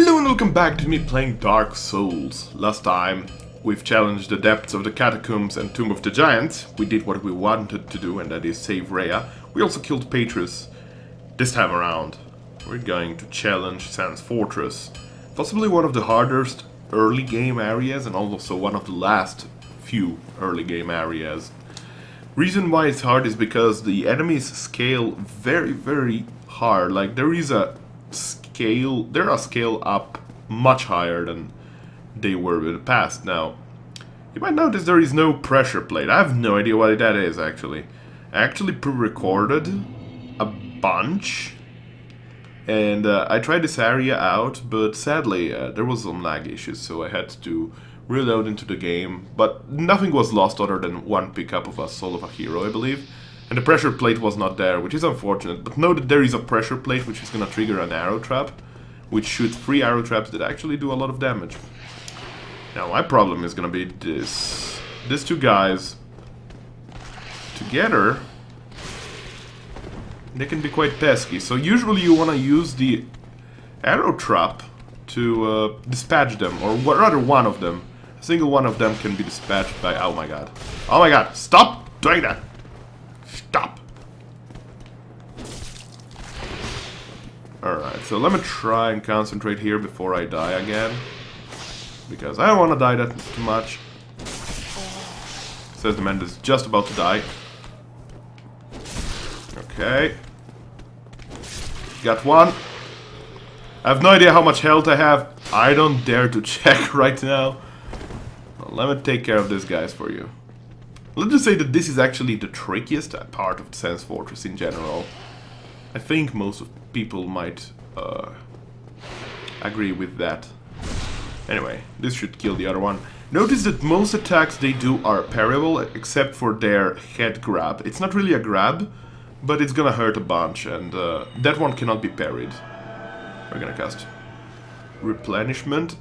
Hello and welcome back to me playing Dark Souls. Last time we've challenged the depths of the catacombs and Tomb of the Giants. We did what we wanted to do, and that is save Rhea. We also killed Petrus. This time around we're going to challenge Sens Fortress. Possibly one of the hardest early game areas and also one of the last few early game areas. Reason why it's hard is because the enemies scale very hard. Like they're a scale up much higher than they were in the past. Now, you might notice there is no pressure plate. I have no idea what that is actually. I actually pre-recorded a bunch, and I tried this area out, but sadly there was some lag issues, so I had to reload into the game. But nothing was lost other than one pickup of a soul of a hero, I believe. And the pressure plate was not there, which is unfortunate. But note that there is a pressure plate which is gonna trigger an arrow trap, which shoots 3 arrow traps that actually do a lot of damage. Now my problem is gonna be this. These two guys together, they can be quite pesky. So usually you wanna use the arrow trap to dispatch them, or rather one of them. A single one of them can be dispatched by... Oh my god. Oh my god, stop doing that! Stop! Alright, so let me try and concentrate here before I die again. Because I don't want to die that too much. Says the man that's just about to die. Okay. Got one. I have no idea how much health I have. I don't dare to check right now. Well, let me take care of these guys for you. Let's just say that this is actually the trickiest part of the Sens Fortress in general. I think most of people might agree with that. Anyway, this should kill the other one. Notice that most attacks they do are parryable, except for their head grab. It's not really a grab, but it's gonna hurt a bunch, and that one cannot be parried. We're gonna cast Replenishment,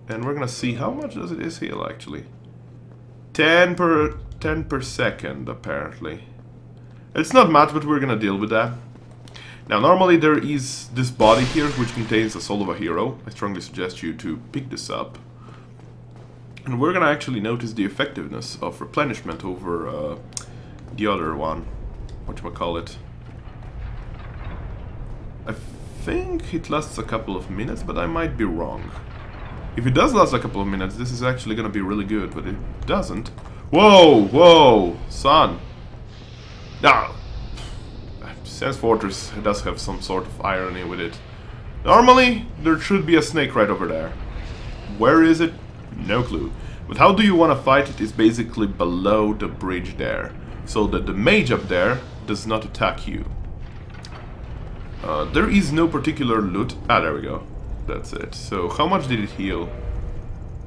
and we're gonna see how much does it heal actually. 10 per second, apparently. It's not much, but we're gonna deal with that. Now, normally there is this body here, which contains a soul of a hero. I strongly suggest you to pick this up. And we're gonna actually notice the effectiveness of replenishment over the other one. Whatchamacallit. I think it lasts a couple of minutes, but I might be wrong. If it does last a couple of minutes, this is actually gonna be really good, but it doesn't. Whoa, whoa, son. Now, Sens Fortress does have some sort of irony with it. Normally, there should be a snake right over there. Where is it? No clue. But how do you want to fight it is basically below the bridge there, so that the mage up there does not attack you. There is no particular loot. Ah, there we go. That's it. So, how much did it heal?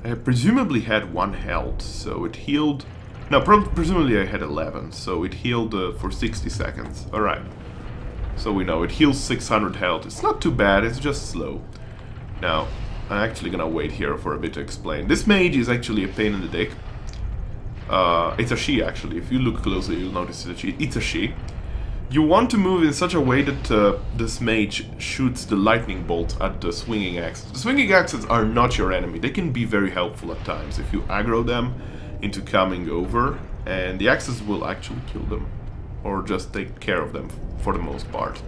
I presumably had 1 health, so it healed... No, presumably I had 11, so it healed for 60 seconds. Alright. So we know it heals 600 health. It's not too bad, it's just slow. Now, I'm actually gonna wait here for a bit to explain. This mage is actually a pain in the dick. It's a she, actually. If you look closely, you'll notice that it's a she. You want to move in such a way that this mage shoots the lightning bolt at the swinging axes. The swinging axes are not your enemy. They can be very helpful at times if you aggro them into coming over, and the axes will actually kill them. Or just take care of them for the most part.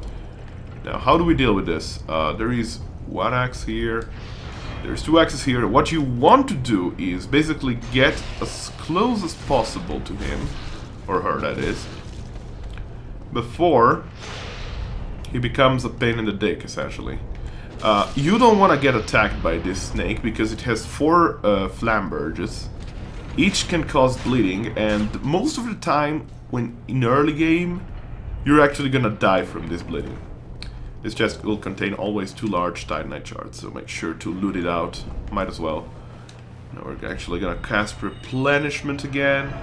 Now, how do we deal with this? There is 1 axe here. There's 2 axes here. What you want to do is basically get as close as possible to him, or her that is, before he becomes a pain in the dick, essentially. You don't want to get attacked by this snake because it has 4 flamberges. Each can cause bleeding, and most of the time, when in early game, you're actually gonna die from this bleeding. This chest will contain always 2 large Titanite shards, so make sure to loot it out. Might as well. Now we're actually gonna cast Replenishment again.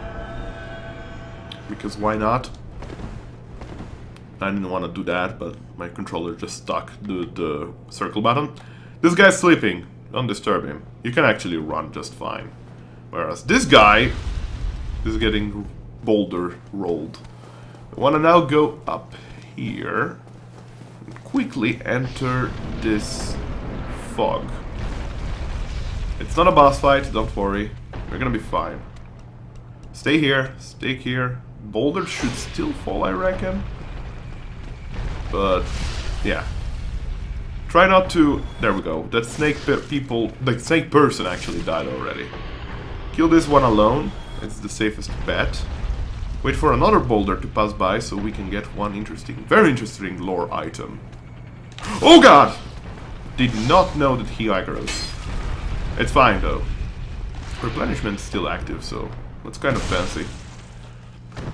Because why not? I didn't want to do that, but my controller just stuck the circle button. This guy's sleeping. Don't disturb him. You can actually run just fine. Whereas this guy is getting boulder rolled. I want to now go up here and quickly enter this fog. It's not a boss fight, don't worry. We're gonna be fine. Stay here, stay here. Boulders should still fall, I reckon. But, yeah. Try not to... There we go. That snake people... The snake person actually died already. Kill this one alone. It's the safest bet. Wait for another boulder to pass by so we can get one interesting, very interesting lore item. Oh god! Did not know that he aggroes. It's fine though. Replenishment is still active, so that's kind of fancy.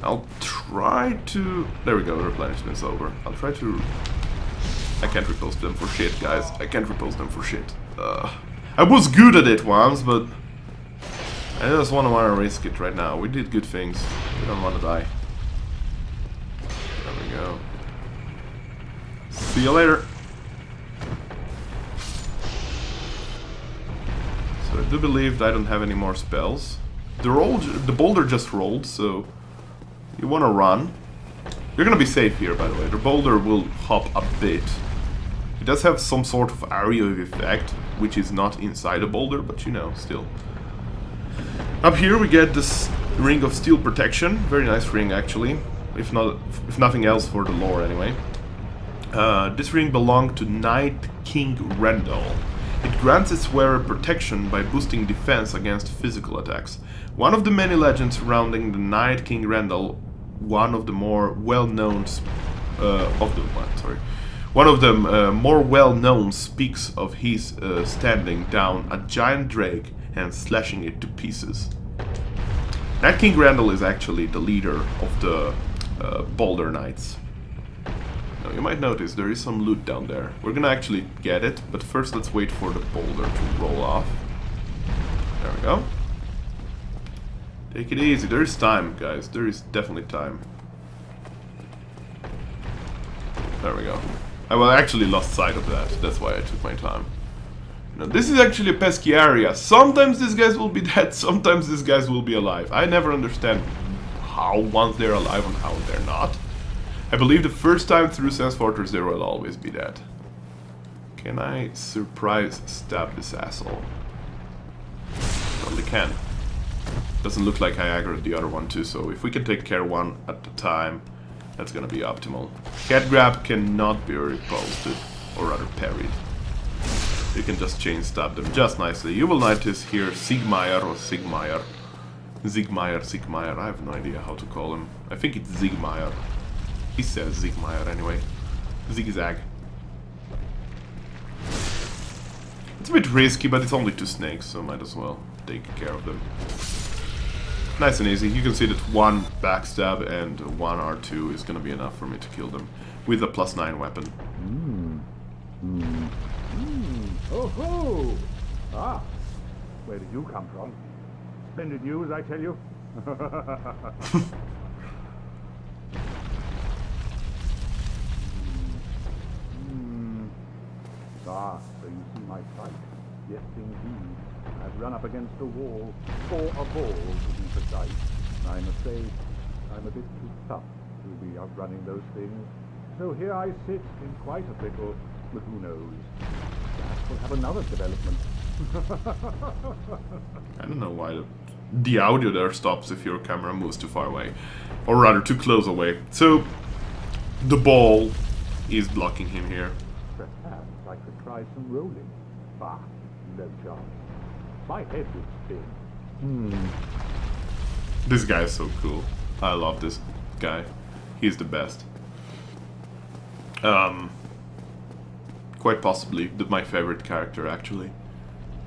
I'll try to... There we go, replenishment's over. I'll try to... I can't repost them for shit, guys. I can't repost them for shit. I was good at it once, but... I just want to risk it right now. We did good things. We don't want to die. There we go. See you later. So I do believe that I don't have any more spells. The boulder just rolled, so you want to run. You're gonna be safe here, by the way. The boulder will hop a bit. It does have some sort of area of effect, which is not inside the boulder, but you know, still. Up here we get this ring of steel protection. Very nice ring, actually. If nothing else for the lore, anyway. This ring belonged to Night King Rendell. It grants its wearer protection by boosting defense against physical attacks. One of the many legends surrounding the Night King Rendell, one of the more well-known more well-known speaks of his standing down a giant drake and slashing it to pieces. Night King Rendell is actually the leader of the Boulder Knights. Now you might notice there is some loot down there. We're gonna actually get it, but first let's wait for the boulder to roll off. There we go. Take it easy, there is time, guys. There is definitely time. There we go. I actually lost sight of that, that's why I took my time. Now, this is actually a pesky area. Sometimes these guys will be dead, sometimes these guys will be alive. I never understand how once they're alive and how they're not. I believe the first time through Sens Fortress they will always be dead. Can I surprise stab this asshole? Probably can. Doesn't look like I aggroed the other one too, so if we can take care one at a time, that's gonna be optimal. Cat grab cannot be repulsed, or rather parried. You can just chain stab them just nicely. You will notice here Sigmire or Sigmire. Sigmire, I have no idea how to call him. I think it's Sigmire. He says Sigmire anyway. Zigzag. It's a bit risky, but it's only two snakes, so might as well take care of them. Nice and easy. You can see that one backstab and one R2 is gonna be enough for me to kill them with a +9 weapon. Oh ho! Ah, where did you come from? Splendid news, I tell you. Ah, so you see my plight. Yes, indeed. I've run up against a wall, or a ball to be precise. I must say, I'm a bit too tough to be outrunning those things. So here I sit in quite a pickle, but who knows? Perhaps we'll have another development. I don't know why the audio there stops if your camera moves too far away. Or rather, too close away. So, the ball is blocking him here. Perhaps I could try some rolling. Bah, no chance. My head would spin. This guy is so cool. I love this guy. He's the best. Quite possibly my favorite character, actually.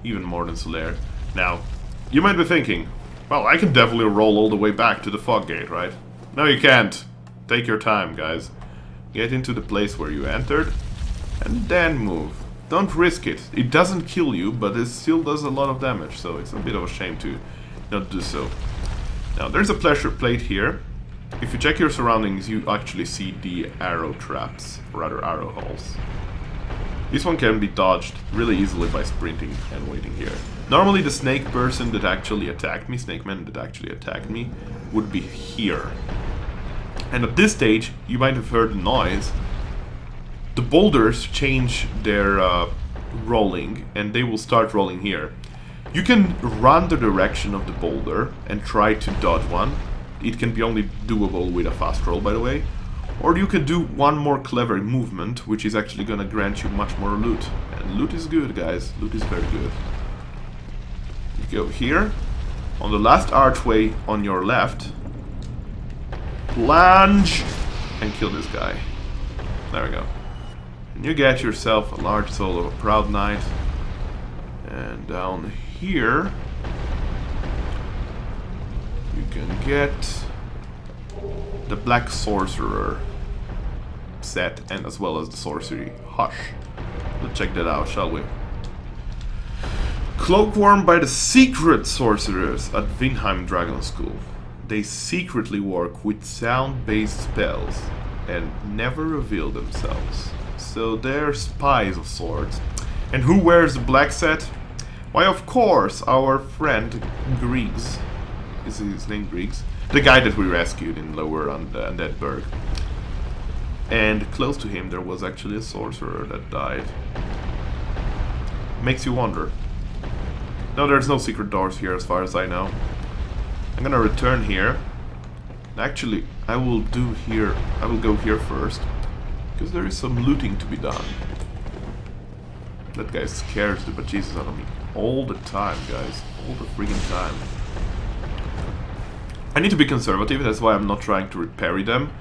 Even more than Solaire. Now, you might be thinking, well, I can definitely roll all the way back to the fog gate, right? No, you can't. Take your time, guys. Get into the place where you entered, and then move. Don't risk it. It doesn't kill you, but it still does a lot of damage, so it's a bit of a shame to not do so. Now, there's a pleasure plate here. If you check your surroundings, you actually see the arrow traps, or rather arrow holes. This one can be dodged really easily by sprinting and waiting here. Normally the snake person that actually attacked me, snake man that actually attacked me, would be here. And at this stage, you might have heard the noise. The boulders change their rolling, and they will start rolling here. You can run the direction of the boulder and try to dodge one. It can be only doable with a fast roll, by the way. Or you can do one more clever movement, which is actually gonna grant you much more loot. And loot is good, guys. Loot is very good. You go here, on the last archway on your left, plunge, and kill this guy. There we go. And you get yourself a large soul of a proud knight. And down here, you can get the Black Sorcerer set, and as well as the Sorcery Hush. Let's check that out, shall we? Cloak worn by the secret sorcerers at Vinheim Dragon School. They secretly work with sound-based spells and never reveal themselves. So they're spies of sorts. And who wears the black set? Why, of course, our friend Griggs. Is his name Griggs? The guy that we rescued in Lower Undeadburg. And close to him there was actually a sorcerer that died. Makes you wonder. No, there's no secret doors here as far as I know. I'm gonna return here. Actually, I will go here first. Because there is some looting to be done. That guy scares the bejesus out of me. All the time, guys. All the freaking time. I need to be conservative, that's why I'm not trying to parry them.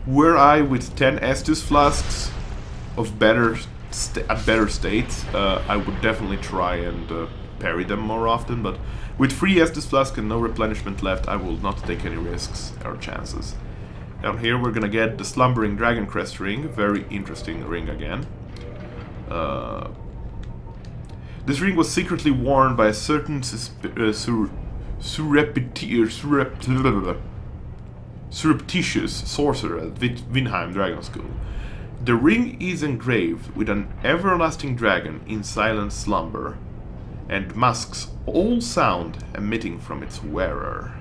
Were I with 10 Estus flasks of better state, I would definitely try and parry them more often, but with 3 Estus flasks and no replenishment left, I will not take any risks or chances. Down here we're gonna get the Slumbering Dragon Crest ring, very interesting ring again. This ring was secretly worn by a certain surreptitious sorcerer at Vinheim Dragon School. The ring is engraved with an everlasting dragon in silent slumber and masks all sound emitting from its wearer.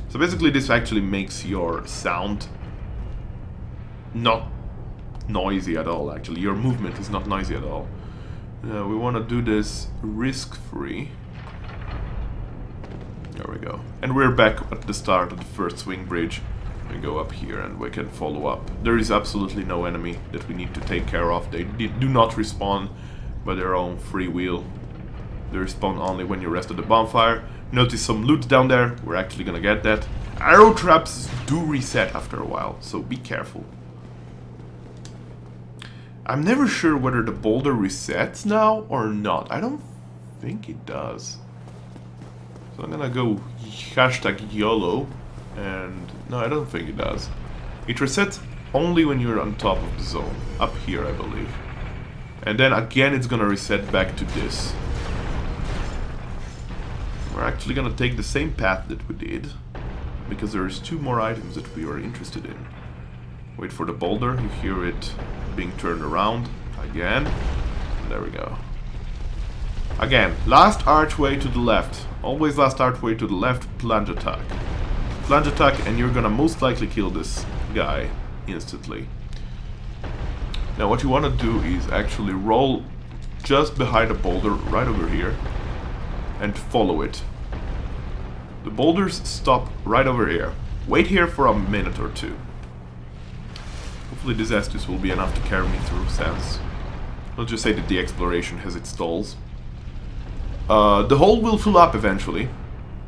So basically this actually makes your sound not noisy at all, actually. Your movement is not noisy at all. We want to do this risk-free. There we go. And we're back at the start of the first swing bridge. We go up here and we can follow up. There is absolutely no enemy that we need to take care of. They do not respawn by their own free will. They respawn only when you rest at the bonfire. Notice some loot down there. We're actually gonna get that. Arrow traps do reset after a while, so be careful. I'm never sure whether the boulder resets now or not. I don't think it does. So I'm gonna go hashtag YOLO, and no, I don't think it does. It resets only when you're on top of the zone, up here I believe. And then again it's gonna reset back to this. We're actually gonna take the same path that we did, because there's 2 more items that we are interested in. Wait for the boulder, you hear it being turned around again. And there we go. Again, last archway to the left. Always last archway to the left, plunge attack. Plunge attack and you're gonna most likely kill this guy instantly. Now what you want to do is actually roll just behind the boulder right over here and follow it. The boulders stop right over here. Wait here for a minute or 2. Hopefully this Estus will be enough to carry me through Sens. Let's just say that the exploration has its stalls. The hole will fill up eventually.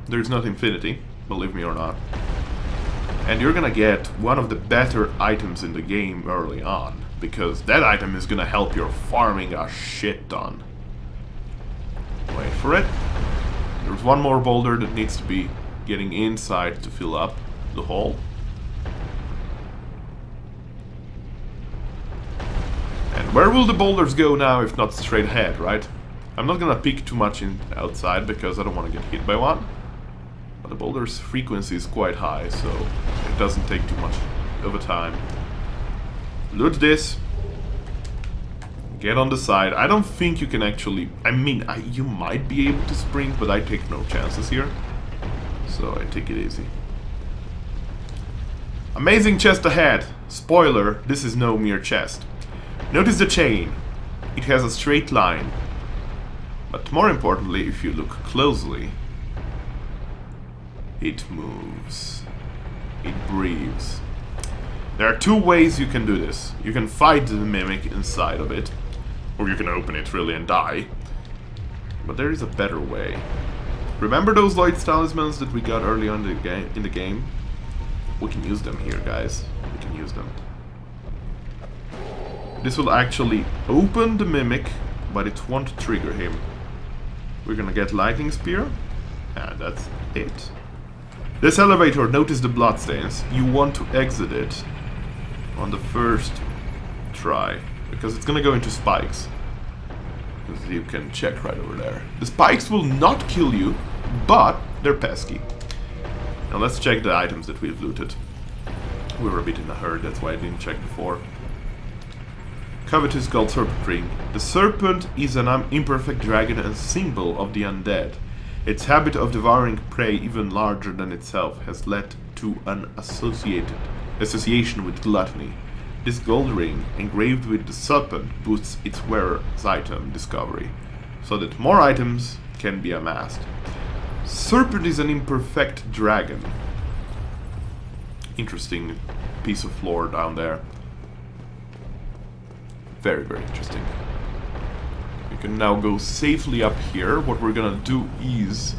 There's not infinity, believe me or not. And you're gonna get one of the better items in the game early on, because that item is gonna help your farming a shit ton. Wait for it. There's one more boulder that needs to be getting inside to fill up the hole. And where will the boulders go now if not straight ahead, right? I'm not gonna peek too much in outside because I don't want to get hit by one. But the boulder's frequency is quite high, so it doesn't take too much of a time. Loot this. Get on the side. I don't think you can actually... I mean, you might be able to sprint, but I take no chances here. So I take it easy. Amazing chest ahead. Spoiler, this is no mere chest. Notice the chain. It has a straight line. But more importantly, if you look closely, it moves. It breathes. There are two ways you can do this. You can fight the mimic inside of it, or you can open it really and die. But there is a better way. Remember those Lloyd's talismans that we got early on in the game? We can use them here, guys. We can use them. This will actually open the mimic, but it won't trigger him. We're gonna get lightning spear, and that's it. This elevator, notice the bloodstains. You want to exit it on the first try, because it's gonna go into spikes. As you can check right over there. The spikes will not kill you, but they're pesky. Now let's check the items that we've looted. We were a bit in a hurry, that's why I didn't check before. Covetous Gold Serpent Ring. The serpent is an imperfect dragon and symbol of the undead. Its habit of devouring prey even larger than itself has led to an association with gluttony. This gold ring, engraved with the serpent, boosts its wearer's item discovery, so that more items can be amassed. Serpent is an imperfect dragon. Interesting piece of lore down there. Very, very interesting. We can now go safely up here. What we're gonna do is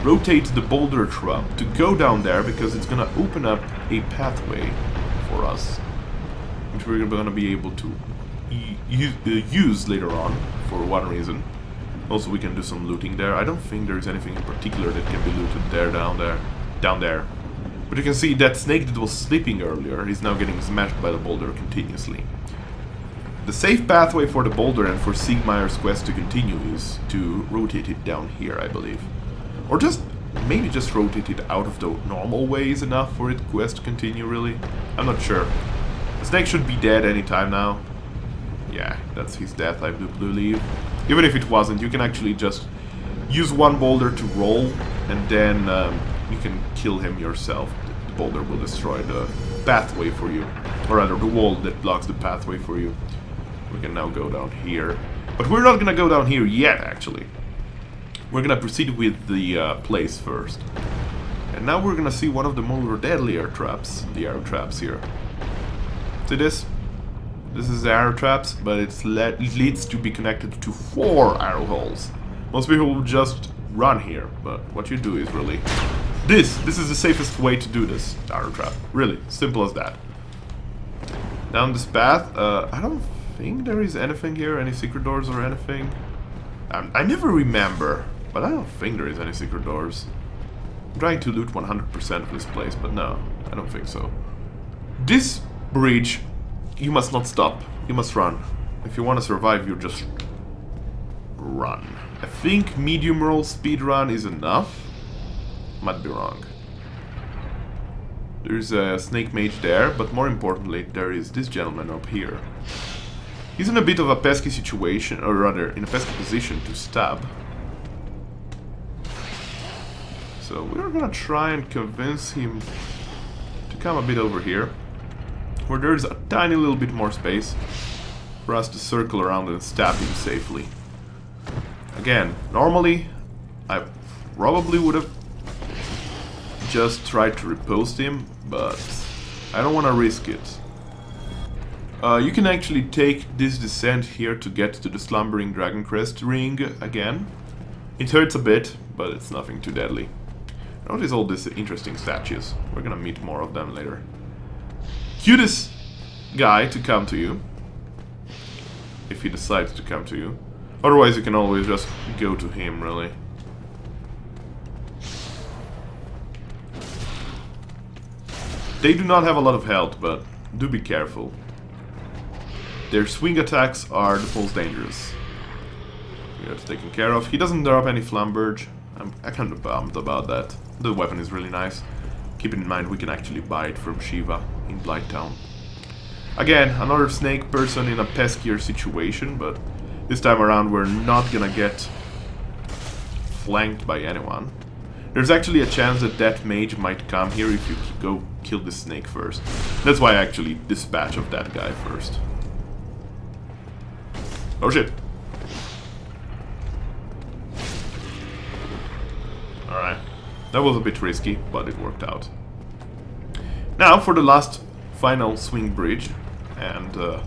rotate the boulder trap to go down there, because it's gonna open up a pathway for us, which we're gonna be able to use later on for one reason. Also, we can do some looting there. I don't think there's anything in particular that can be looted there, down there. But you can see that snake that was sleeping earlier is now getting smashed by the boulder continuously. The safe pathway for the boulder and for Siegmeyer's quest to continue is to rotate it down here, I believe. Or maybe just rotate it out of the normal ways enough for its quest to continue, really. I'm not sure. The snake should be dead anytime now. Yeah, that's his death, I believe. Even if it wasn't, you can actually just use one boulder to roll, and then you can kill him yourself. The boulder will destroy the pathway for you. Or rather, the wall that blocks the pathway for you. We can now go down here. But we're not gonna go down here yet, actually. We're gonna proceed with the place first. And now we're gonna see one of the more deadlier traps, the arrow traps here. See this? This is the arrow traps, but it leads to be connected to 4 arrow holes. Most people will just run here, but what you do is really... This is the safest way to do this arrow trap. Really, simple as that. Down this path, I don't think there is anything here, any secret doors or anything. I never remember, but I don't think there is any secret doors. I'm trying to loot 100% of this place, but no, I don't think so. This bridge, you must not stop. You must run. If you want to survive, you just run. I think medium roll speed run is enough. Might be wrong. There's a snake mage there, but more importantly, there is this gentleman up here. He's in a bit of a pesky situation, or rather, in a pesky position to stab. So we're gonna try and convince him to come a bit over here, where there's a tiny little bit more space for us to circle around and stab him safely. Again, normally I probably would have just tried to riposte him, but I don't want to risk it. You can actually take this descent here to get to the Slumbering Dragon Crest ring again. It hurts a bit, but it's nothing too deadly. Notice all these interesting statues. We're gonna meet more of them later. Cue this guy to come to you, if he decides to come to you. Otherwise you can always just go to him, really. They do not have a lot of health, but do be careful. Their swing attacks are the most dangerous. We got taken care of. He doesn't drop any Flamberge. I'm kind of bummed about that. The weapon is really nice. Keep in mind we can actually buy it from Shiva in Blighttown. Again, another snake person in a peskier situation, but this time around we're not gonna get flanked by anyone. There's actually a chance that that mage might come here if you go kill the snake first. That's why I actually dispatch of that guy first. Oh shit. Alright. That was a bit risky, but it worked out. Now for the last final swing bridge, and the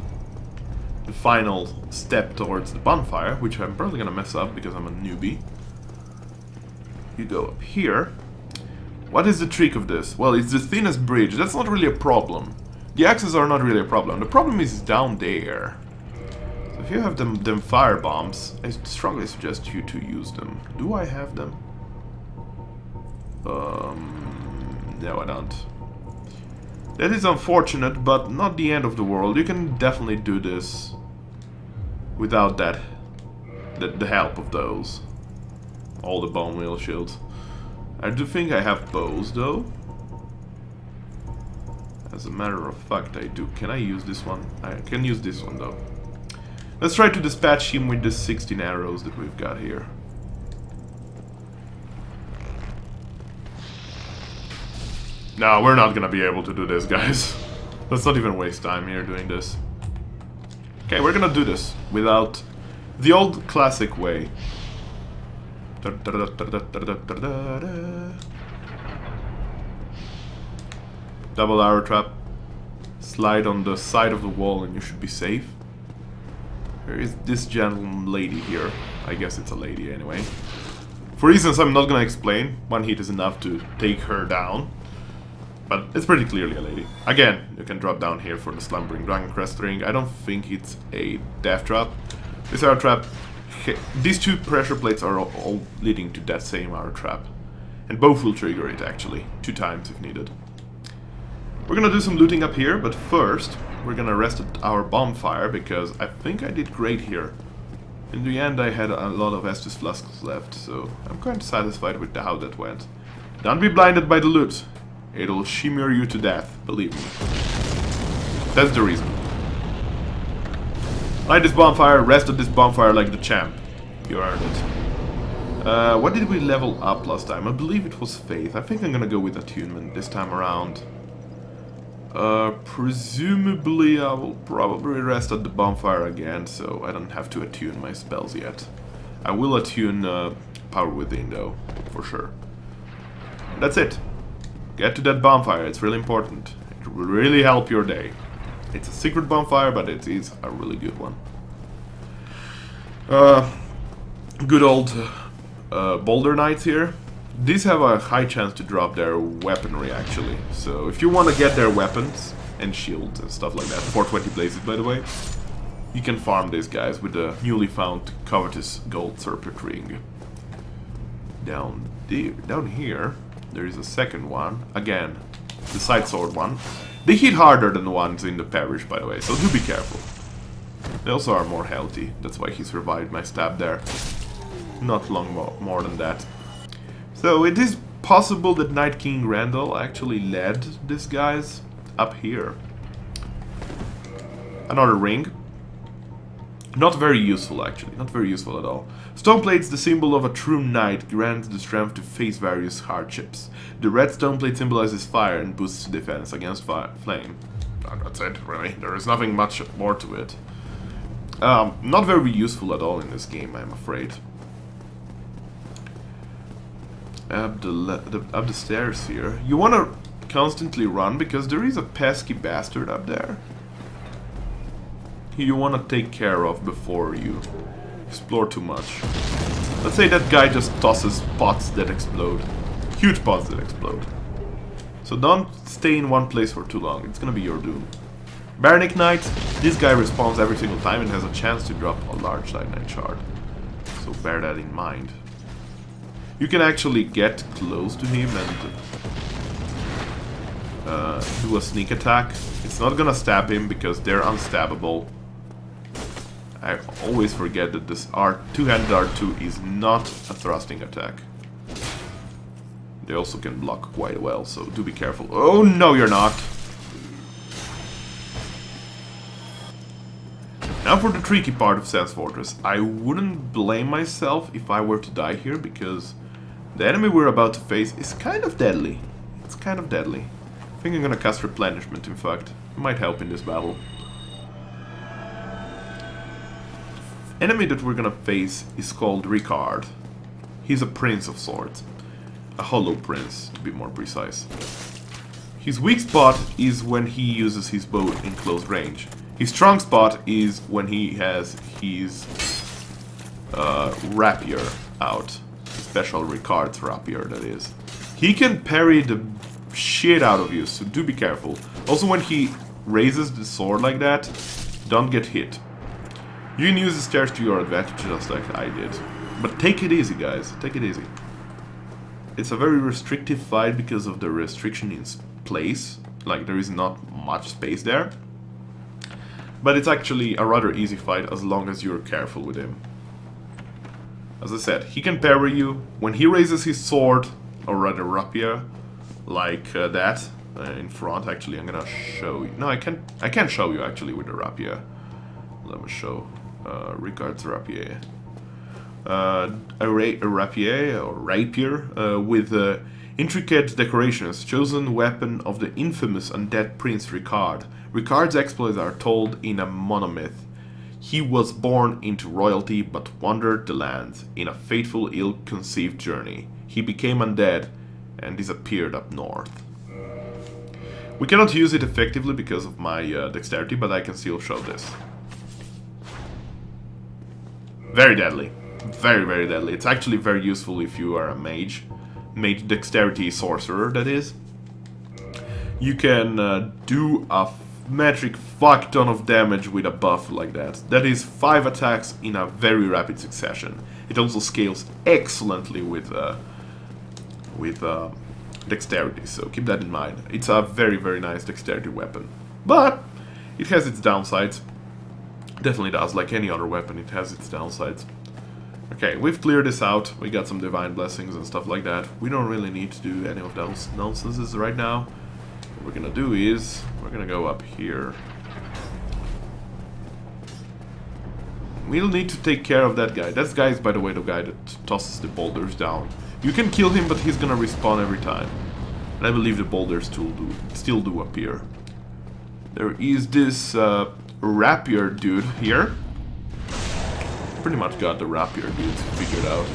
final step towards the bonfire, which I'm probably gonna mess up because I'm a newbie. You go up here. What is the trick of this? Well, it's the thinnest bridge. That's not really a problem. The axes are not really a problem. The problem is down there. So if you have them fire bombs, I strongly suggest you to use them. Do I have them? No, I don't. That is unfortunate, but not the end of the world. You can definitely do this without the help of those. All the bone wheel shields. I do think I have bows, though. As a matter of fact, I do. Can I use this one? I can use this one, though. Let's try to dispatch him with the 16 arrows that we've got here. No, we're not gonna be able to do this, guys. Let's not even waste time here doing this. Okay, we're gonna do this without the old classic way. Double arrow trap. Slide on the side of the wall and you should be safe. There is this gentle lady here. I guess it's a lady anyway. For reasons I'm not gonna explain, one hit is enough to take her down. But it's pretty clearly a lady. Again, you can drop down here for the Slumbering Dragon Crest Ring. I don't think it's a death trap. This arrow trap, these two pressure plates are all leading to that same arrow trap. And both will trigger it actually, 2 times if needed. We're gonna do some looting up here, but first we're gonna rest at our bonfire because I think I did great here. In the end I had a lot of Estus flasks left, so I'm quite satisfied with how that went. Don't be blinded by the loot. It'll shimmer you to death, believe me. That's the reason. Light this bonfire, rest at this bonfire like the champ. You earned it. What did we level up last time? I believe it was Faith. I think I'm gonna go with Attunement this time around. Presumably I will probably rest at the bonfire again, so I don't have to attune my spells yet. I will attune Power Within though, for sure. That's it. Get to that bonfire, it's really important. It will really help your day. It's a secret bonfire, but it is a really good one. Good old Boulder Knights here. These have a high chance to drop their weaponry, actually. So if you want to get their weapons and shields and stuff like that, 420 blazes by the way, you can farm these guys with the newly found covetous gold serpent ring. Down here, there is a second one. Again, the side sword one. They hit harder than the ones in the parish, by the way, so do be careful. They also are more healthy. That's why he survived my stab there. Not long more than that. So it is possible that Night King Randall actually led these guys up here. Another ring. Not very useful, actually. Not very useful at all. Stone plates, the symbol of a true knight, grant the strength to face various hardships. The red stone plate symbolizes fire and boosts defense against flame. That's it, really. There is nothing much more to it. Not very useful at all in this game, I'm afraid. Up the stairs here. You want to constantly run because there is a pesky bastard up there. You want to take care of before you explore too much. Let's say that guy just tosses pots that explode. Huge pots that explode. So don't stay in one place for too long, it's gonna be your doom. Baronic Knight, this guy respawns every single time and has a chance to drop a large Cyanide shard. So bear that in mind. You can actually get close to him and do a sneak attack. It's not gonna stab him because they're unstabbable. I always forget that this two-handed R2 is not a thrusting attack. They also can block quite well, so do be careful. Oh no, you're not! Now for the tricky part of Sens Fortress. I wouldn't blame myself if I were to die here, because the enemy we're about to face is kind of deadly. It's kind of deadly. I think I'm gonna cast Replenishment, in fact. It might help in this battle. Enemy that we're gonna face is called Ricard. He's a Prince of Swords. A hollow prince, to be more precise. His weak spot is when he uses his bow in close range. His strong spot is when he has his rapier out. Special Ricard's rapier, that is. He can parry the shit out of you, so do be careful. Also, when he raises the sword like that, don't get hit. You can use the stairs to your advantage, just like I did. But take it easy, guys. Take it easy. It's a very restrictive fight because of the restriction in place. Like, there is not much space there. But it's actually a rather easy fight as long as you're careful with him. As I said, he can parry you. When he raises his sword, or rather rapier, like that, in front, actually, I'm gonna show you. No, I can't show you, actually, with the rapier. Let me show Ricard's rapier. A rapier, or rapier, with intricate decorations, chosen weapon of the infamous undead Prince Ricard. Ricard's exploits are told in a monomyth. He was born into royalty but wandered the lands in a fateful, ill-conceived journey. He became undead and disappeared up north. We cannot use it effectively because of my dexterity, but I can still show this. Very deadly. Very, very deadly. It's actually very useful if you are a mage. Mage dexterity sorcerer, that is. You can do a metric fuck ton of damage with a buff like that. That is 5 attacks in a very rapid succession. It also scales excellently with dexterity, so keep that in mind. It's a very, very nice dexterity weapon. But it has its downsides. Definitely does, like any other weapon, it has its downsides. Okay, we've cleared this out. We got some divine blessings and stuff like that. We don't really need to do any of those nonsenses right now. What we're gonna do is, we're gonna go up here. We'll need to take care of that guy. That guy is, by the way, the guy that tosses the boulders down. You can kill him, but he's gonna respawn every time. And I believe the boulders still do appear. There is this rapier dude here. Pretty much got the rapier dude figured out.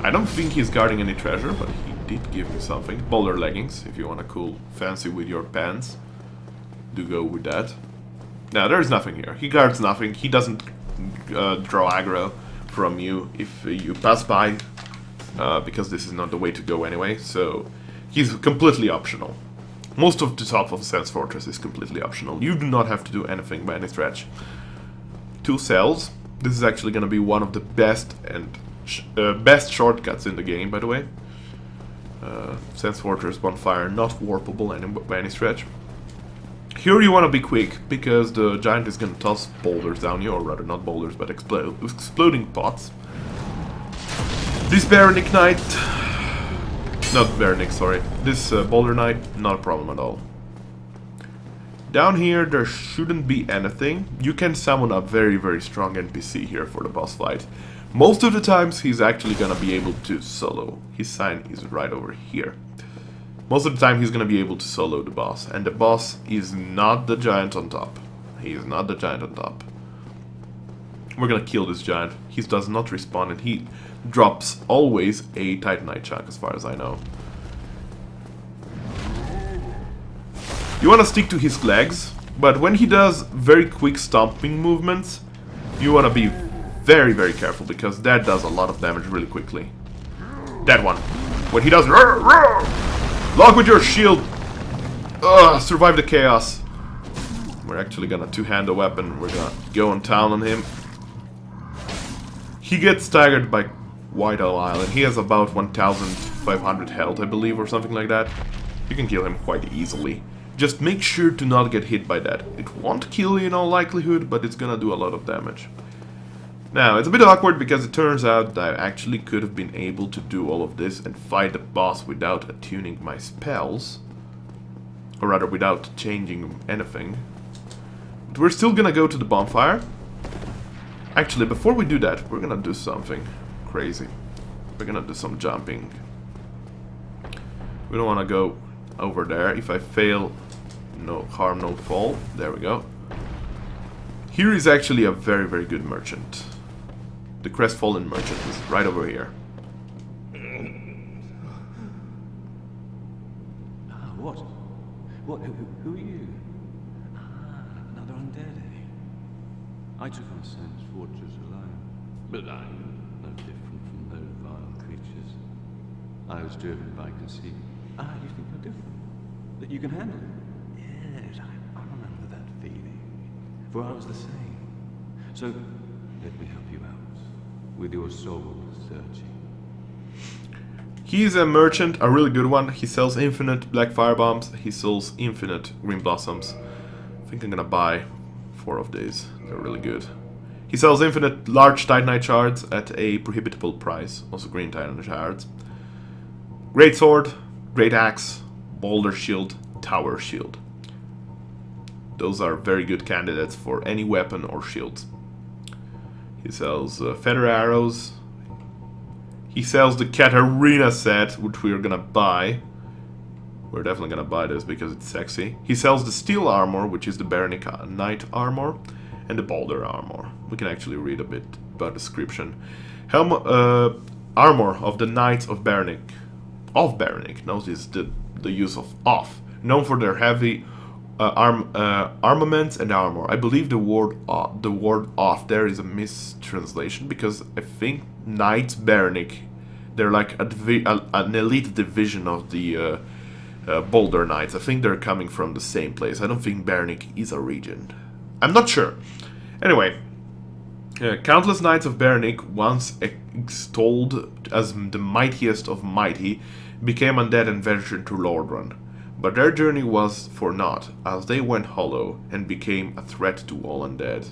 I don't think he's guarding any treasure, but he did give me something. Boulder leggings, if you want a cool fancy with your pants. Do go with that. Now, there's nothing here. He guards nothing. He doesn't draw aggro from you if you pass by. Because this is not the way to go anyway, so he's completely optional. Most of the top of Sens Fortress is completely optional. You do not have to do anything by any stretch. 2 cells. This is actually going to be one of the best and best shortcuts in the game, by the way. Sens Fortress bonfire, not warpable by any stretch. Here you want to be quick, because the giant is going to toss boulders down you, or rather not boulders, but exploding pots. This Baronic Knight, not Baronic, sorry, this Boulder Knight, not a problem at all. Down here there shouldn't be anything. You can summon a very, very strong NPC here for the boss fight. Most of the times he's actually gonna be able to solo. His sign is right over here. Most of the time he's gonna be able to solo the boss, and the boss is not the giant on top. He is not the giant on top. We're gonna kill this giant. He does not respawn, and he drops always a Titanite chunk, as far as I know. You want to stick to his legs, but when he does very quick stomping movements, you want to be very, very careful, because that does a lot of damage really quickly. That one. When he does lock with your shield. Survive the chaos. We're actually gonna two-hand the weapon. We're gonna go on town on him. He gets staggered by White Owl Island. He has about 1,500 health, I believe, or something like that. You can kill him quite easily. Just make sure to not get hit by that. It won't kill you in all likelihood, but it's gonna do a lot of damage. Now, it's a bit awkward because it turns out that I actually could have been able to do all of this and fight the boss without attuning my spells. Or rather, without changing anything. But we're still gonna go to the bonfire. Actually, before we do that, we're gonna do something crazy. We're gonna do some jumping. We don't wanna go over there. If I fail, no harm, no fall. There we go. Here is actually a very, very good merchant. The Crestfallen Merchant is right over here. What? What? Who are you? Ah, another undead, eh? I took on Sens Fortress alone. But I'm no different from those vile creatures. I was driven by conceit. Ah, you think you're different? That you can handle it? Yes, I remember that feeling. For I was the same. So, let me help you out. With your soul searching. He's a merchant, a really good one. He sells infinite black firebombs. He sells infinite green blossoms. I think I'm gonna buy 4 of these. They're really good. He sells infinite large titanite shards at a prohibitable price. Also green titanite shards. Great sword, great axe, boulder shield, tower shield. Those are very good candidates for any weapon or shield. He sells feather arrows. He sells the Katarina set, which we are gonna buy. We're definitely gonna buy this because it's sexy. He sells the steel armor, which is the Baronic Knight armor, and the Boulder armor. We can actually read a bit about the description. Helm, armor of the Knights of Baronic. Of Baronic. Notice the use of off. Known for their heavy armaments and armor. I believe the word off there is a mistranslation because I think Knights Baronic, they're like an elite division of the Boulder Knights. I think they're coming from the same place. I don't think Baronic is a region. I'm not sure. Anyway, countless Knights of Baronic, once extolled as the mightiest of mighty, became undead and ventured to Lauron. But their journey was for naught, as they went hollow and became a threat to all undead.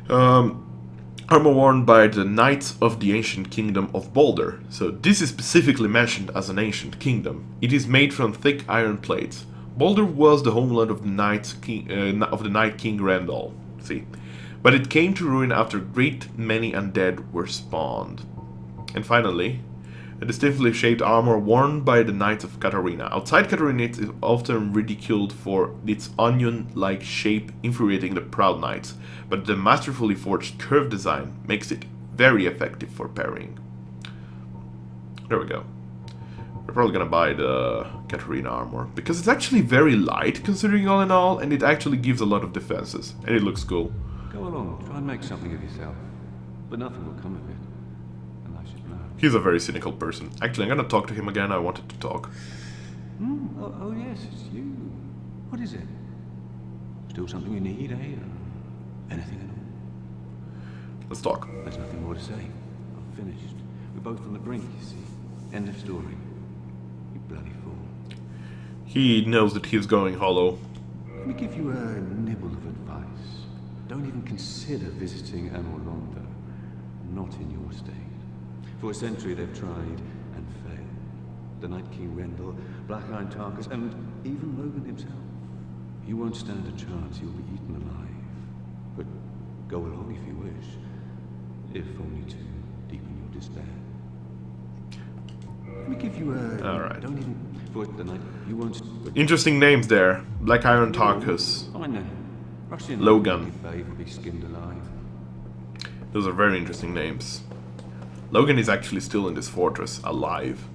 Armor worn by the Knights of the Ancient Kingdom of Boulder. So this is specifically mentioned as an ancient kingdom. It is made from thick iron plates. Boulder was the homeland of the Night King Randall. See, but it came to ruin after a great many undead were spawned. And finally, a distinctly shaped armor worn by the Knights of Katarina. Outside Katarina, it is often ridiculed for its onion-like shape, infuriating the proud knights, but the masterfully forged curved design makes it very effective for parrying. There we go. We're probably gonna buy the Katarina armor, because it's actually very light, considering all in all, and it actually gives a lot of defenses, and it looks cool. Go along, try and make something of yourself. But nothing will come of it. And I should know. He's a very cynical person. Actually, I'm gonna talk to him again. I wanted to talk. Oh yes, it's you. What is it? Still something you need, eh? Anything at all? Let's talk. There's nothing more to say. I'm finished. We're both on the brink, you see. End of story. You bloody fool. He knows that he's going hollow. Let me give you a nibble of advice. Don't even consider visiting Anor Londo. Not in your state. For a century they've tried and failed. The Night King Rendell, Black Iron Tarkus, and even Logan himself. You won't stand a chance, you'll be eaten alive. But go along if you wish. If only to deepen your despair. Let me give you a... Alright. Don't even... For the night, you won't... Interesting names there. Black Iron Tarkus. Fine then. Rush in. Logan. Babe will be skinned alive. Those are very interesting names. Logan is actually still in this fortress, alive.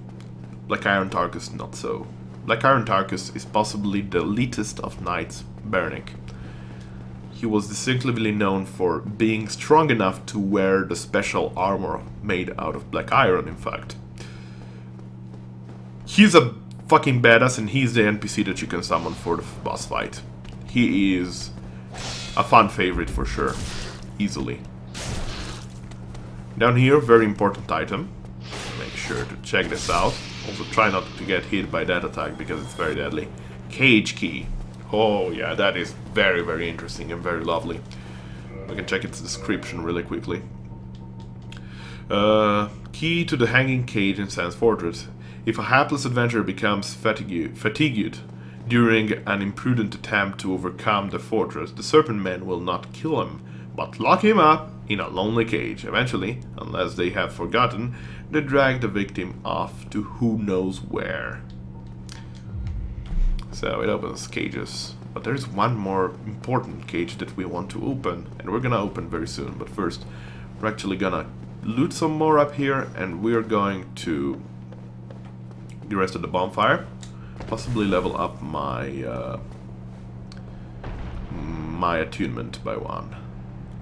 Black Iron Tarkus, not so. Black Iron Tarkus is possibly the elitist of Knights Baronic. He was distinctively known for being strong enough to wear the special armor made out of black iron, in fact. He's a fucking badass, and he's the NPC that you can summon for the boss fight. He is a fan favorite for sure. Easily. Down here, very important item. Make sure to check this out. Also try not to get hit by that attack because it's very deadly. Cage key. Oh yeah, that is very, very interesting and very lovely. I can check its description really quickly. Key to the hanging cage in Sens Fortress. If a hapless adventurer becomes fatigued during an imprudent attempt to overcome the fortress, the Serpent Men will not kill him, but lock him up in a lonely cage. Eventually, unless they have forgotten, they drag the victim off to who knows where. So it opens cages. But there's one more important cage that we want to open, and we're gonna open very soon. But first, we're actually gonna loot some more up here, and we're going to the rest of the bonfire. possibly level up my my attunement by 1.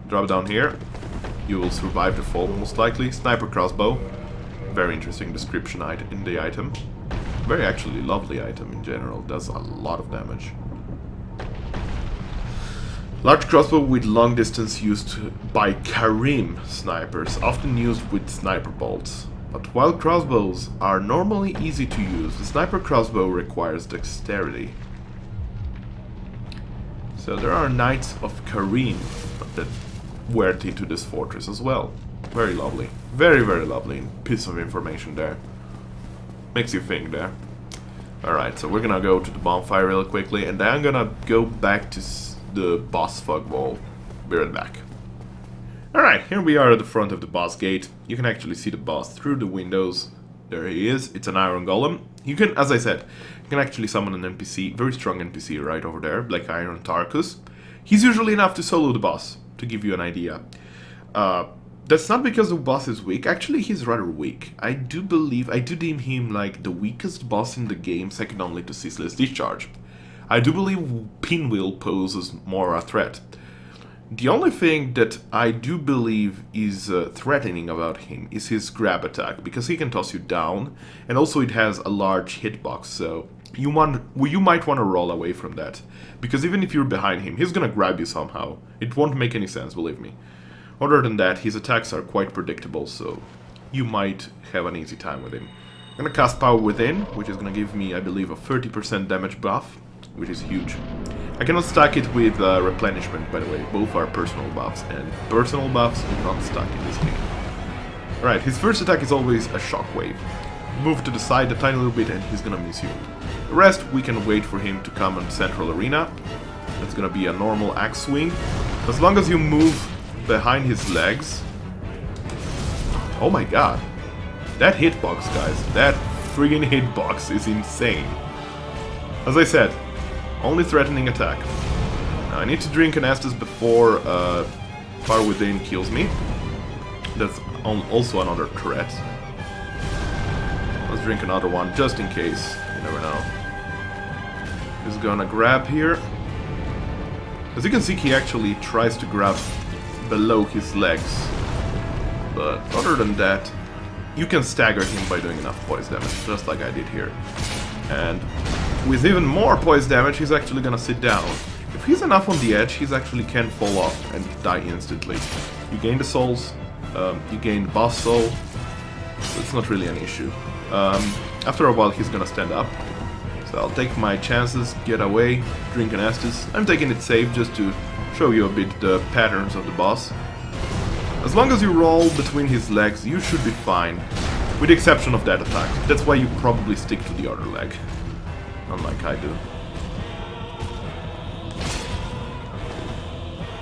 Drop down here. You will survive the fall most likely. Sniper crossbow. Very interesting description in the item. Very actually lovely item in general. Does a lot of damage. Large crossbow with long distance used by Karim snipers, often used with sniper bolts. But while crossbows are normally easy to use, the sniper crossbow requires dexterity. So there are Knights of Karim that went into this fortress as well. Very lovely. Very, very lovely piece of information there. Makes you think there. Alright, so we're gonna go to the bonfire real quickly, and then I'm gonna go back to the boss fog wall. Be right back. Alright, here we are at the front of the boss gate. You can actually see the boss through the windows. There he is. It's an Iron Golem. You can, as I said, you can actually summon an NPC, very strong NPC right over there, Black Iron Tarkus. He's usually enough to solo the boss, to give you an idea. That's not because the boss is weak. Actually, he's rather weak. I do deem him like the weakest boss in the game, second only to Ceaseless Discharge. I do believe Pinwheel poses more a threat. The only thing that I do believe is threatening about him is his grab attack, because he can toss you down, and also it has a large hitbox, so you might want to roll away from that. Because even if you're behind him, he's gonna grab you somehow. It won't make any sense, believe me. Other than that, his attacks are quite predictable, so you might have an easy time with him. I'm gonna cast Power Within, which is gonna give me, I believe, a 30% damage buff, which is huge. I cannot stack it with replenishment, by the way. Both are personal buffs, and personal buffs are not stuck in this game. Alright, his first attack is always a shockwave. Move to the side a tiny little bit and he's gonna miss you. The rest, we can wait for him to come on Central Arena. That's gonna be a normal axe swing. As long as you move behind his legs... Oh my god. That hitbox, guys. That friggin' hitbox is insane. As I said, only threatening attack. Now I need to drink an Estus before Power Within kills me. That's also another threat. Let's drink another one just in case. You never know. He's gonna grab here. As you can see, he actually tries to grab below his legs. But other than that, you can stagger him by doing enough poise damage, just like I did here. And with even more poise damage, he's actually gonna sit down. If he's enough on the edge, he's actually can fall off and die instantly. You gain the souls, you gain the boss soul, so it's not really an issue. After a while, he's gonna stand up. So I'll take my chances, get away, drink an Estus. I'm taking it safe just to show you a bit the patterns of the boss. As long as you roll between his legs, you should be fine. With the exception of that attack. That's why you probably stick to the other leg. Unlike I do.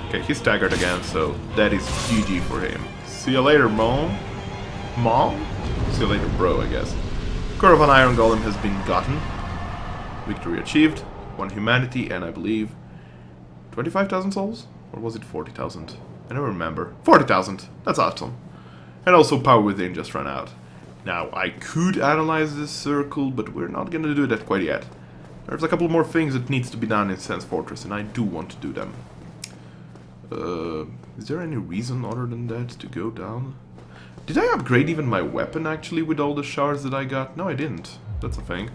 Okay, he's staggered again, so that is GG for him. See you later, Mom. Mom? See you later, bro, I guess. Core of an Iron Golem has been gotten. Victory achieved. 1 humanity, and I believe 25,000 souls? Or was it 40,000? I don't remember. 40,000! That's awesome. And also Power Within just ran out. Now, I could analyze this circle, but we're not gonna do that quite yet. There's a couple more things that needs to be done in Sens Fortress, and I do want to do them. Is there any reason other than that to go down? Did I upgrade even my weapon, actually, with all the shards that I got? No, I didn't. That's a thing.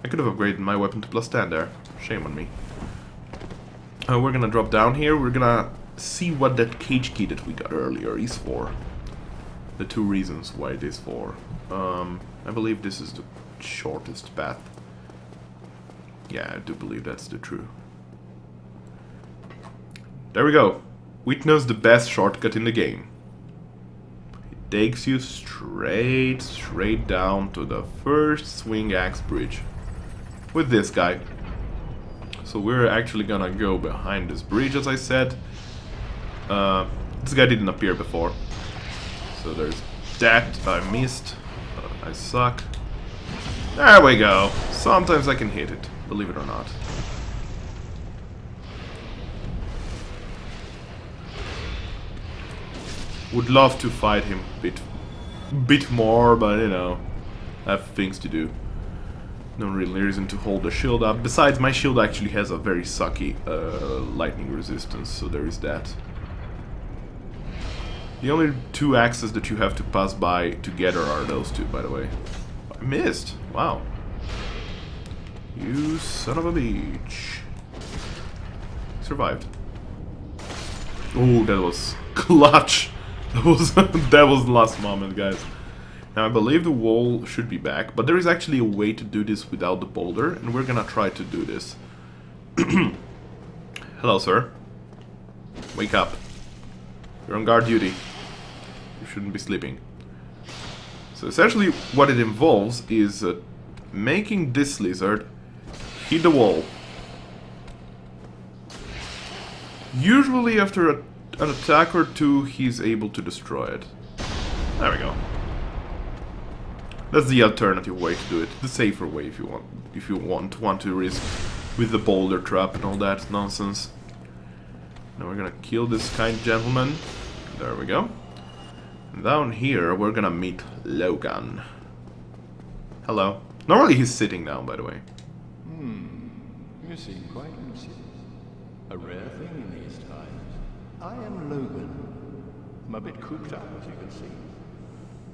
I could have upgraded my weapon to +10 there. Shame on me. We're gonna drop down here. We're gonna see what that cage key that we got earlier is for. The 2 reasons why it is for. I believe this is the shortest path. Yeah, I do believe that's the true. There we go. Witness the best shortcut in the game. It takes you straight down to the first swing axe bridge. With this guy. So we're actually gonna go behind this bridge, as I said. This guy didn't appear before. So there's that. I missed. I suck. There we go. Sometimes I can hit it, believe it or not. Would love to fight him a bit more, but you know, I have things to do. No real reason to hold the shield up. Besides, my shield actually has a very sucky lightning resistance, so there is that. The only two axes that you have to pass by together are those two, by the way. I missed! Wow. You son of a bitch. Survived. Oh, that was clutch! That was that was the last moment, guys. Now I believe the wall should be back, but there is actually a way to do this without the boulder, and we're gonna try to do this. Hello, sir. Wake up. You're on guard duty. You shouldn't be sleeping. So essentially what it involves is making this lizard hit the wall. Usually after an attack or two, he's able to destroy it. There we go. That's the alternative way to do it. The safer way if you want to risk with the boulder trap and all that nonsense. Now we're gonna kill this kind gentleman. There we go. And down here we're gonna meet Logan. Hello. Normally he's sitting down, by the way. You seem quite lucid. A rare thing in these times. I am Logan. I'm a bit cooped up, as you can see.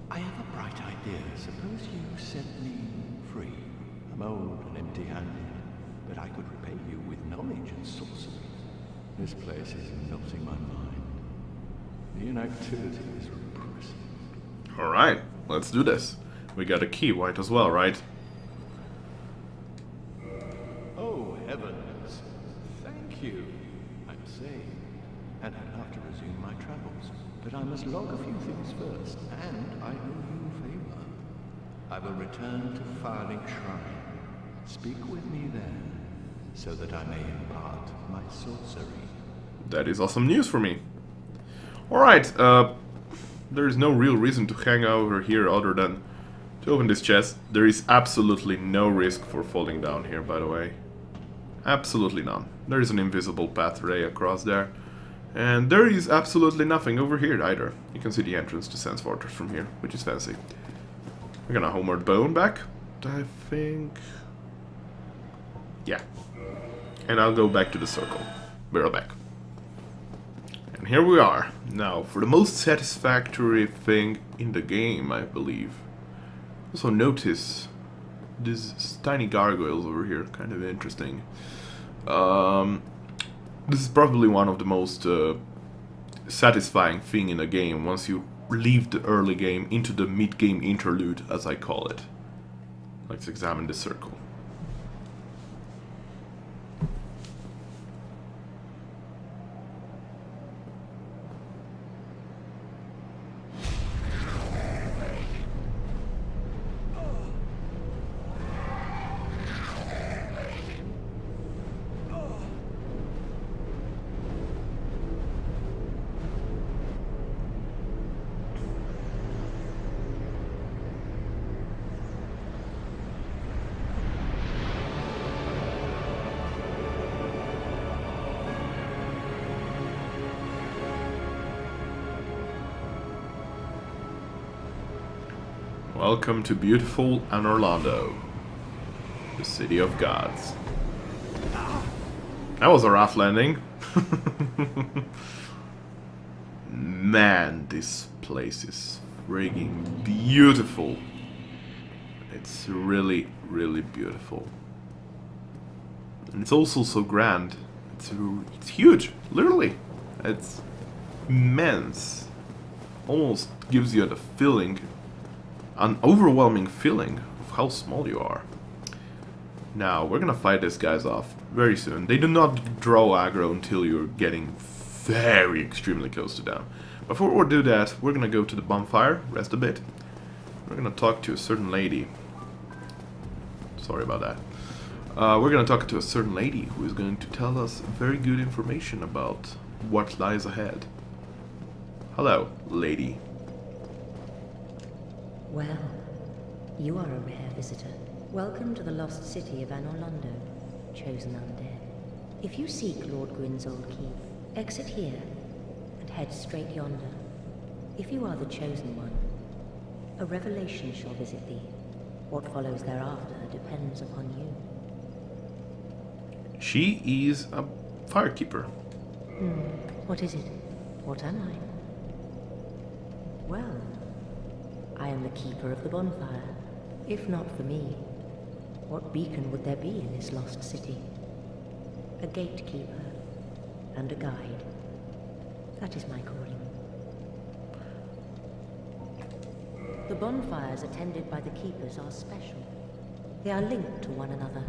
I have a bright idea. Suppose you set me free. I'm old and empty-handed, but I could repay you with knowledge and sorcery. This place is melting my mind. The inactivity is repressive. Alright, let's do this. We got a key white as well, right? Oh, heavens. Thank you. I'm safe, and I'll have to resume my travels. But I must log a few things first, and I owe you a favor. I will return to Firling Shrine. Speak with me then, so that I may impart my sorcery. That is awesome news for me. Alright, there is no real reason to hang over here other than to open this chest. There is absolutely no risk for falling down here, by the way. Absolutely none. There is an invisible pathway across there. And there is absolutely nothing over here either. You can see the entrance to Sens Fortress from here, which is fancy. We're gonna homeward bone back, I think. Yeah. And I'll go back to the circle. Be right back. And here we are. Now, for the most satisfactory thing in the game, I believe. Also notice these tiny gargoyles over here, kind of interesting. This is probably one of the most satisfying thing in a game once you leave the early game into the mid-game interlude, as I call it. Let's examine the circle. Welcome to beautiful Anor Londo, the city of gods. That was a rough landing. Man, this place is frigging beautiful. It's really, really beautiful. And it's also so grand. It's huge, literally. It's immense. Almost gives you the feeling, an overwhelming feeling of how small you are. Now, we're gonna fight these guys off very soon. They do not draw aggro until you're getting very extremely close to them. Before we do that, we're gonna go to the bonfire, rest a bit. We're gonna talk to a certain lady. Sorry about that. We're gonna talk to a certain lady who is going to tell us very good information about what lies ahead. Hello, lady. Well, you are a rare visitor. Welcome to the lost city of Anor Londo, chosen undead. If you seek Lord Gwyn's old keep, exit here and head straight yonder. If you are the chosen one, a revelation shall visit thee. What follows thereafter depends upon you. She is a firekeeper. What is it? What am I? Well, I am the keeper of the bonfire. If not for me, what beacon would there be in this lost city? A gatekeeper and a guide. That is my calling. The bonfires attended by the keepers are special. They are linked to one another,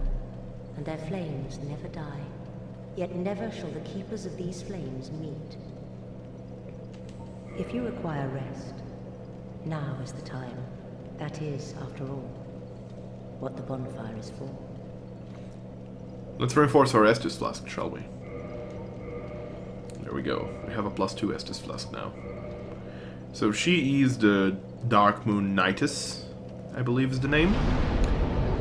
and their flames never die. Yet never shall the keepers of these flames meet. If you require rest, now is the time. That is, after all, what the bonfire is for. Let's reinforce our Estus flask, shall we? There we go. We have a +2 Estus flask now. So she is the Dark Moon Knightess, I believe is the name.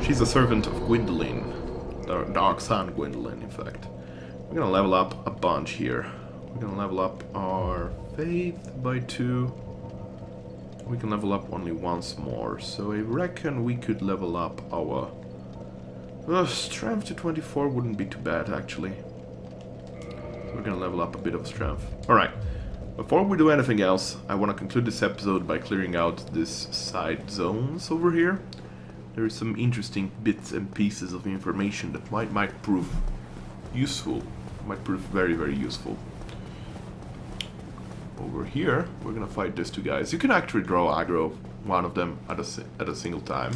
She's a servant of Gwyndolin. Dark Sun Gwyndolin, in fact. We're gonna level up a bunch here. We're gonna level up our faith by 2. We can level up only once more, so I reckon we could level up our strength to 24 wouldn't be too bad, actually. So we're gonna level up a bit of strength. Alright, before we do anything else, I want to conclude this episode by clearing out these side zones over here. There is some interesting bits and pieces of information that might prove useful. Might prove very, very useful. Over here, we're gonna fight these two guys. You can actually draw aggro one of them at a single time.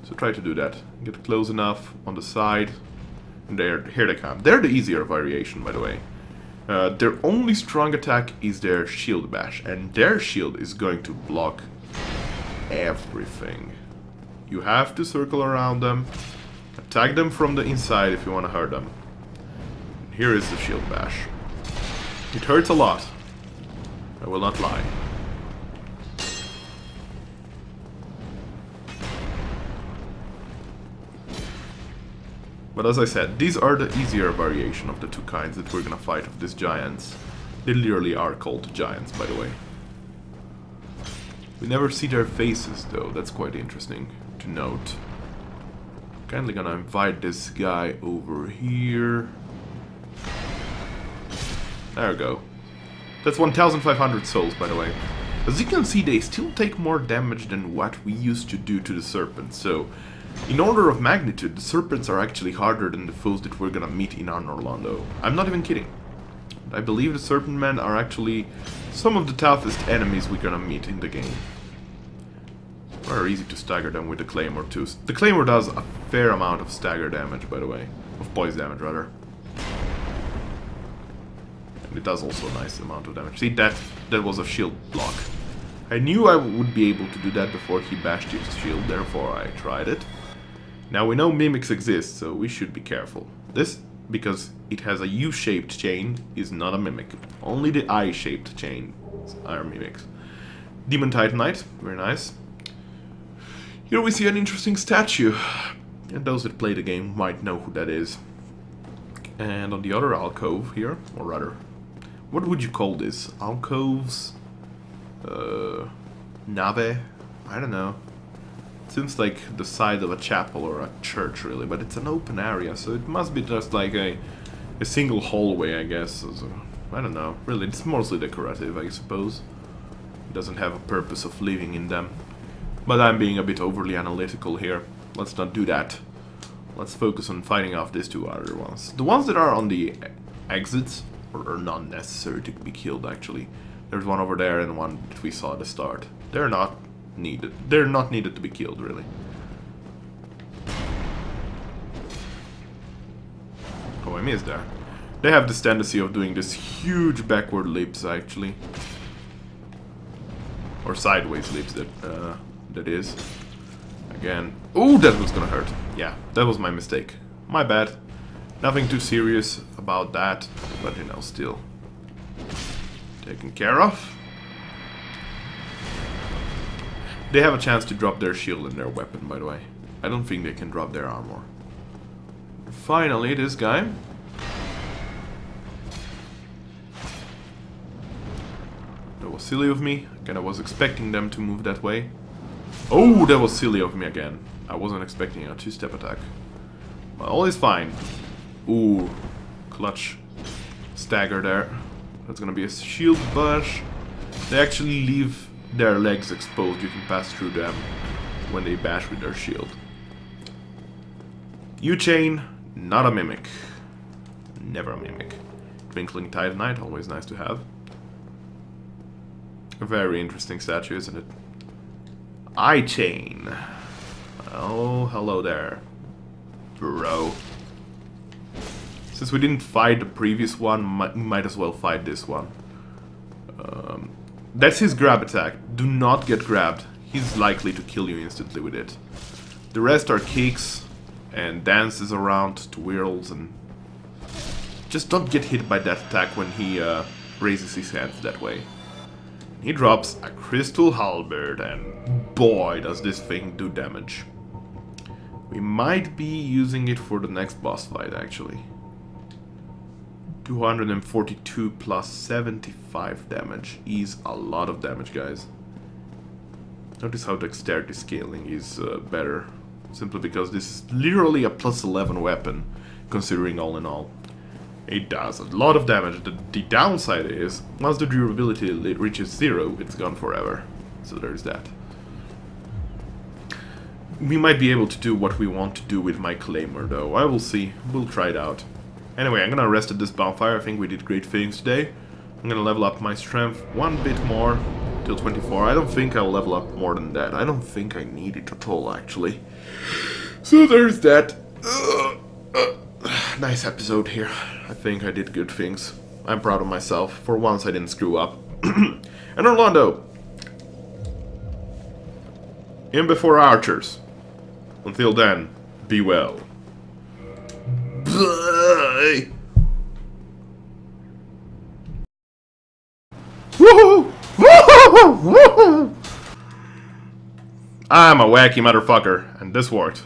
So try to do that. Get close enough on the side. And here they come. They're the easier variation, by the way. Their only strong attack is their shield bash. And their shield is going to block everything. You have to circle around them. Attack them from the inside if you want to hurt them. Here is the shield bash. It hurts a lot. I will not lie. But as I said, these are the easier variation of the two kinds that we're gonna fight of these giants. They literally are called giants, by the way. We never see their faces, though. That's quite interesting to note. Kindly gonna invite this guy over here. There we go. That's 1,500 souls, by the way. As you can see, they still take more damage than what we used to do to the serpents. So, in order of magnitude, the serpents are actually harder than the foes that we're gonna meet in Anor Londo. I'm not even kidding. I believe the serpent men are actually some of the toughest enemies we're gonna meet in the game. Very easy to stagger them with the claymore too. The claymore does a fair amount of stagger damage, by the way. Of poise damage, rather. It does also a nice amount of damage. See, that was a shield block. I knew I would be able to do that before he bashed his shield, therefore I tried it. Now we know mimics exist, so we should be careful. This, because it has a U-shaped chain, is not a mimic. Only the I-shaped chain are mimics. Demon Titanite, very nice. Here we see an interesting statue. And those that play the game might know who that is. And on the other alcove here, or rather, what would you call this? Alcoves? Nave? I don't know. It seems like the side of a chapel or a church, really, but it's an open area, so it must be just like a single hallway, I guess. So, I don't know. Really, it's mostly decorative, I suppose. It doesn't have a purpose of living in them. But I'm being a bit overly analytical here. Let's not do that. Let's focus on fighting off these two other ones. The ones that are on the exits are not necessary to be killed, actually. There's one over there and one that we saw at the start. They're not needed. They're not needed to be killed, really. Oh, I missed there. They have this tendency of doing this huge backward leaps, actually. Or sideways leaps, that is. Again. Oh, that was gonna hurt. Yeah, that was my mistake. My bad. Nothing too serious about that, but you know, still. Taken care of. They have a chance to drop their shield and their weapon, by the way. I don't think they can drop their armor. Finally, this guy. That was silly of me. Again, I was expecting them to move that way. Oh, that was silly of me again. I wasn't expecting a two-step attack. But all is fine. Ooh, clutch stagger there. That's gonna be a shield bash. They actually leave their legs exposed. You can pass through them when they bash with their shield. U-chain, not a mimic. Never a mimic. Twinkling Titanite, always nice to have. A very interesting statue, isn't it? I-chain. Oh, hello there, bro. Since we didn't fight the previous one, might as well fight this one. That's his grab attack. Do not get grabbed. He's likely to kill you instantly with it. The rest are kicks and dances around, twirls, and just don't get hit by that attack when he raises his hands that way. He drops a crystal halberd, and boy does this thing do damage. We might be using it for the next boss fight, actually. 242 plus 75 damage is a lot of damage, guys. Notice how dexterity scaling is better, simply because this is literally a plus 11 weapon, considering all in all. It does a lot of damage. The downside is, once the durability reaches 0, it's gone forever. So there's that. We might be able to do what we want to do with my Claymore, though. I will see. We'll try it out. Anyway, I'm gonna rest at this bonfire. I think we did great things today. I'm gonna level up my strength one bit more, till 24. I don't think I'll level up more than that. I don't think I need it at all, actually. So there's that. Nice episode here. I think I did good things. I'm proud of myself. For once I didn't screw up. Anor Londo. In before archers. Until then, be well. Bye. Woohoo! Woohoo! Woohoo! I'm a wacky motherfucker, and this worked.